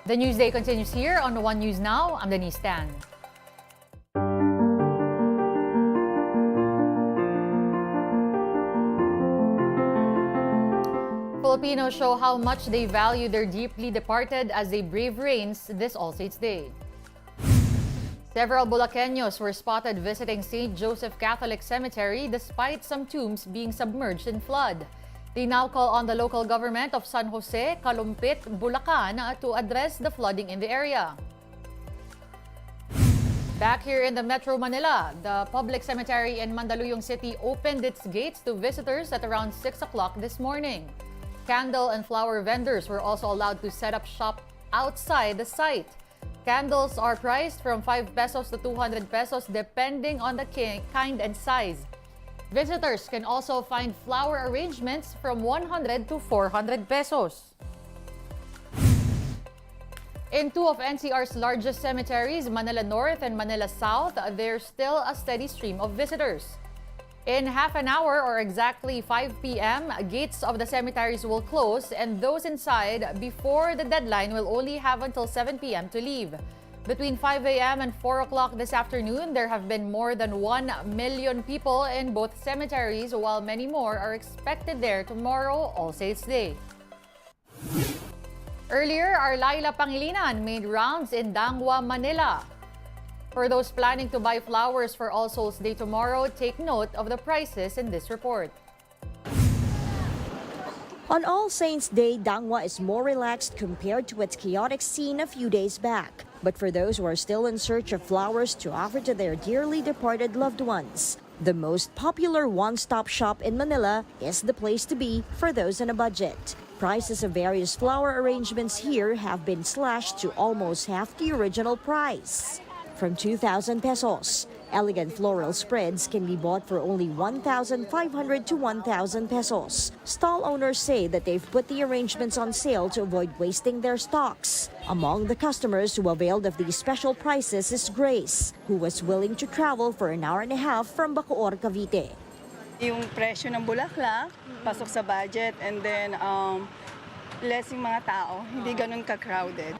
The Newsday continues here on One News Now. I'm Denise Tan. Filipinos show how much they value their deeply departed as they brave rains this All Saints Day. Several Bulaqueños were spotted visiting St. Joseph Catholic Cemetery despite some tombs being submerged in flood. They now call on the local government of San Jose, Calumpit, Bulacan to address the flooding in the area. Back here in the Metro Manila, the public cemetery in Mandaluyong City opened its gates to visitors at around 6 o'clock this morning. Candle and flower vendors were also allowed to set up shop outside the site. Candles are priced from 5 pesos to 200 pesos depending on the kind and size. Visitors can also find flower arrangements from 100 to 400 pesos. In two of NCR's largest cemeteries, Manila North and Manila South, there's still a steady stream of visitors. In half an hour or exactly 5 p.m., gates of the cemeteries will close and those inside before the deadline will only have until 7 p.m. to leave. Between 5 a.m. and 4 o'clock this afternoon, there have been more than 1 million people in both cemeteries, while many more are expected there tomorrow, All Saints Day. Earlier, our Laila Pangilinan made rounds in Dangwa, Manila. For those planning to buy flowers for All Souls Day tomorrow, take note of the prices in this report. On All Saints Day, Dangwa is more relaxed compared to its chaotic scene a few days back. But for those who are still in search of flowers to offer to their dearly departed loved ones, the most popular one-stop shop in Manila is the place to be for those on a budget. Prices of various flower arrangements here have been slashed to almost half the original price. From 2,000 pesos, elegant floral spreads can be bought for only 1,500 to 1,000 pesos. Stall owners say that they've put the arrangements on sale to avoid wasting their stocks. Among the customers who availed of these special prices is Grace, who was willing to travel for an hour and a half from Bacoor, Cavite. Yung presyo ng bulaklak, pasok sa budget, and then less yung mga tao, hindi ganun ka-crowded.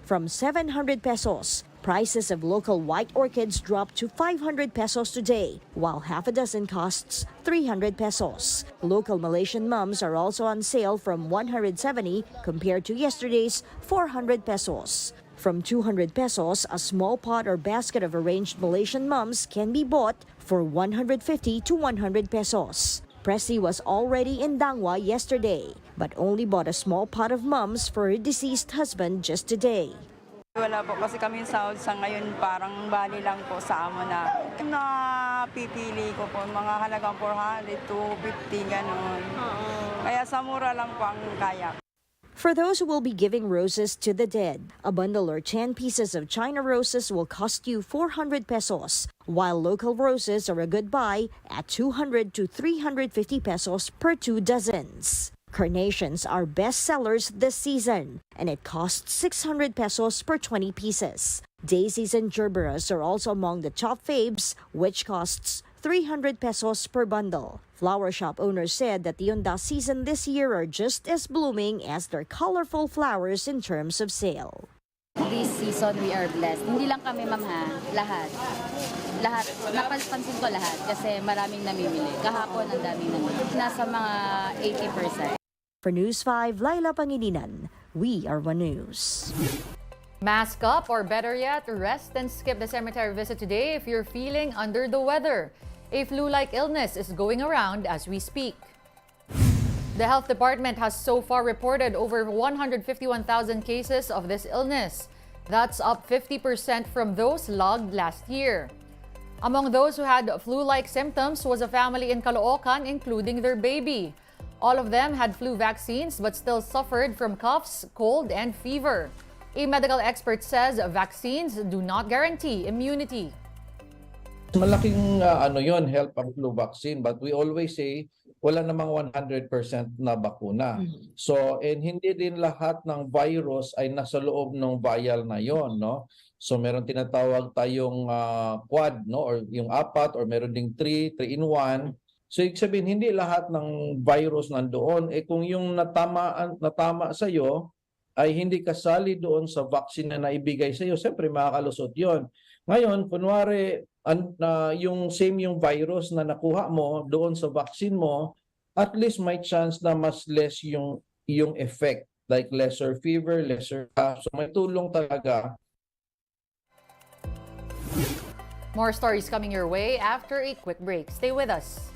From 700 pesos, prices of local white orchids dropped to 500 pesos today, while half a dozen costs 300 pesos. Local Malaysian mums are also on sale from 170 compared to yesterday's 400 pesos. From 200 pesos, a small pot or basket of arranged Malaysian mums can be bought for 150 to 100 pesos. Pressy was already in Dangwa yesterday, but only bought a small pot of mums for her deceased husband just today. Wala po kasi kami sa ngayon parang bali lang po sa amo na napipili ko po mga halagang 400 to 50 ganun. Kaya sa mura lang po ang kaya. For those who will be giving roses to the dead, a bundle or 10 pieces of China roses will cost you 400 pesos, while local roses are a good buy at 200 to 350 pesos per 2 dozens. Carnations are best sellers this season, and it costs 600 pesos per 20 pieces. Daisies and gerberas are also among the top faves, which costs 300 pesos per bundle. Flower shop owners said that the Yonda season this year are just as blooming as their colorful flowers in terms of sale. This season we are blessed. Hindi lang kami, ma'am, ha? Lahat. Lahat. Napansin ko lahat kasi maraming namimili. Kahapon ang daming namimili. Nasa mga 80%. For News 5, Laila Pangilinan, we are One News. Mask up, or better yet, rest and skip the cemetery visit today if you're feeling under the weather. A flu-like illness is going around as we speak. The health department has so far reported over 151,000 cases of this illness. That's up 50% from those logged last year. Among those who had flu-like symptoms was a family in Caloocan, including their baby. All of them had flu vaccines but still suffered from coughs, cold, and fever. A medical expert says vaccines do not guarantee immunity. Malaking health ang flu vaccine, but we always say wala namang 100% na bakuna. So, and hindi din lahat ng virus ay nasa loob ng vial na yon, no? So, meron tinatawag tayong quad, no? Or yung apat, or meron ding 3 in 1. So, ibig sabihin, hindi lahat ng virus nandoon. Eh kung yung natama sa iyo, ay hindi kasali doon sa vaccine na naibigay sa iyo, siyempre makakalusot yon. Ngayon, kunwari, yung same yung virus na nakuha mo doon sa vaccine mo, at least may chance na mas less yung effect, like lesser fever, lesser cough. So may tulong talaga. More stories coming your way after a quick break. Stay with us.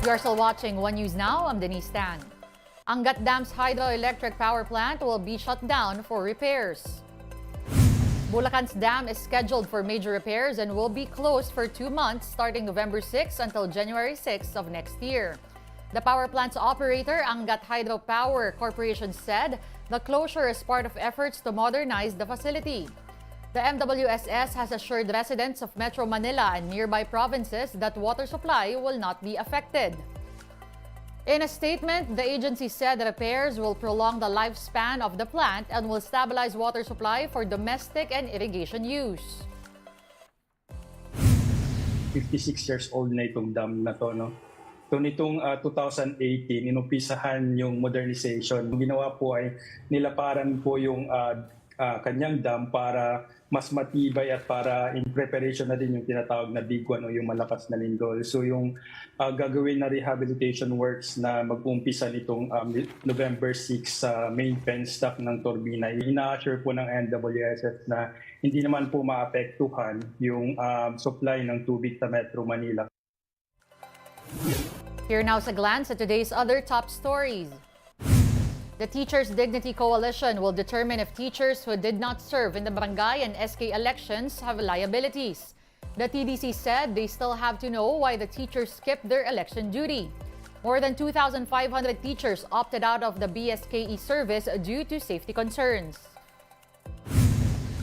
You are still watching One News Now. I'm Denise Tan. Angat Dam's hydroelectric power plant will be shut down for repairs. Bulacan's dam is scheduled for major repairs and will be closed for 2 months starting November 6 until January 6 of next year. The power plant's operator, Angat Hydropower Corporation, said the closure is part of efforts to modernize the facility. The MWSS has assured residents of Metro Manila and nearby provinces that water supply will not be affected. In a statement, the agency said the repairs will prolong the lifespan of the plant and will stabilize water supply for domestic and irrigation use. 56 years old na itong dam na to, no? So nitong 2018, inumpisahan yung modernization. Ang ginawa po ay nilaparan po yung kanyang dam para mas matibay at para in preparation na din yung tinatawag na big one o yung malakas na lindol. So yung gagawin na rehabilitation works na mag-umpisa nitong November 6 sa main penstock ng turbina, ina-assure po ng NWSF na hindi naman po maapektuhan yung supply ng tubig sa Metro Manila. Here now sa glance at today's other top stories. The Teachers' Dignity Coalition will determine if teachers who did not serve in the barangay and SK elections have liabilities. The TDC said they still have to know why the teachers skipped their election duty. More than 2,500 teachers opted out of the BSKE service due to safety concerns.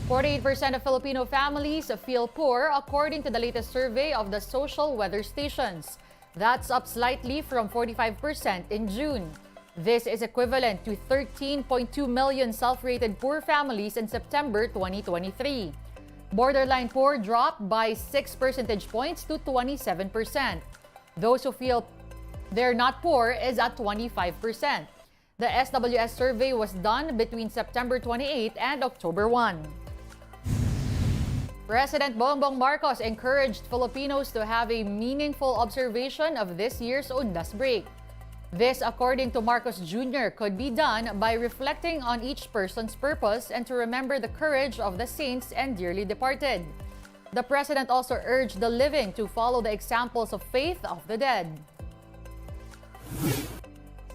48% of Filipino families feel poor according to the latest survey of the social weather stations. That's up slightly from 45% in June. This is equivalent to 13.2 million self-rated poor families in September 2023. Borderline poor dropped by 6 percentage points to 27%. Those who feel they're not poor is at 25%. The SWS survey was done between September 28 and October 1. President Bongbong Marcos encouraged Filipinos to have a meaningful observation of this year's Undas break. This, according to Marcos Jr., could be done by reflecting on each person's purpose and to remember the courage of the saints and dearly departed. The president also urged the living to follow the examples of faith of the dead.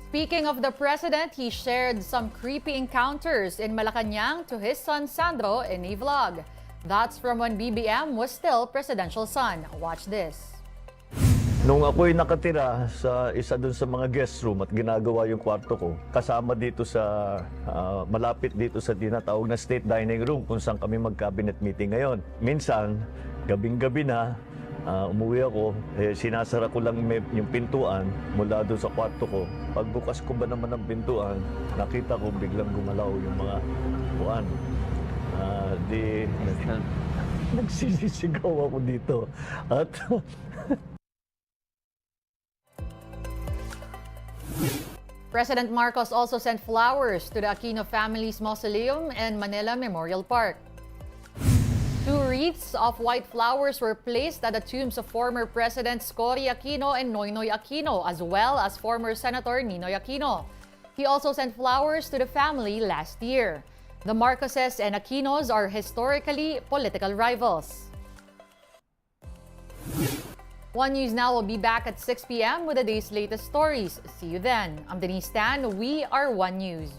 Speaking of the president, he shared some creepy encounters in Malacanang to his son Sandro in a vlog. That's from when BBM was still presidential son. Watch this. Nung ako'y nakatira sa isa dun sa mga guest room at ginagawa yung kwarto ko, kasama dito sa, malapit dito sa tinatawag na state dining room kung saan kami mag-cabinet meeting ngayon. Minsan, gabing-gabi na, umuwi ako, sinasara ko lang yung pintuan mula doon sa kwarto ko. Pagbukas ko ba naman ng pintuan, nakita ko biglang gumalaw yung mga buwan. Nagsisisigaw ako dito. At President Marcos also sent flowers to the Aquino family's mausoleum in Manila Memorial Park. 2 wreaths of white flowers were placed at the tombs of former Presidents Cory Aquino and Noynoy Aquino, as well as former Senator Ninoy Aquino. He also sent flowers to the family last year. The Marcoses and Aquinos are historically political rivals. One News Now will be back at 6 p.m. with the day's latest stories. See you then. I'm Denise Tan. We are One News.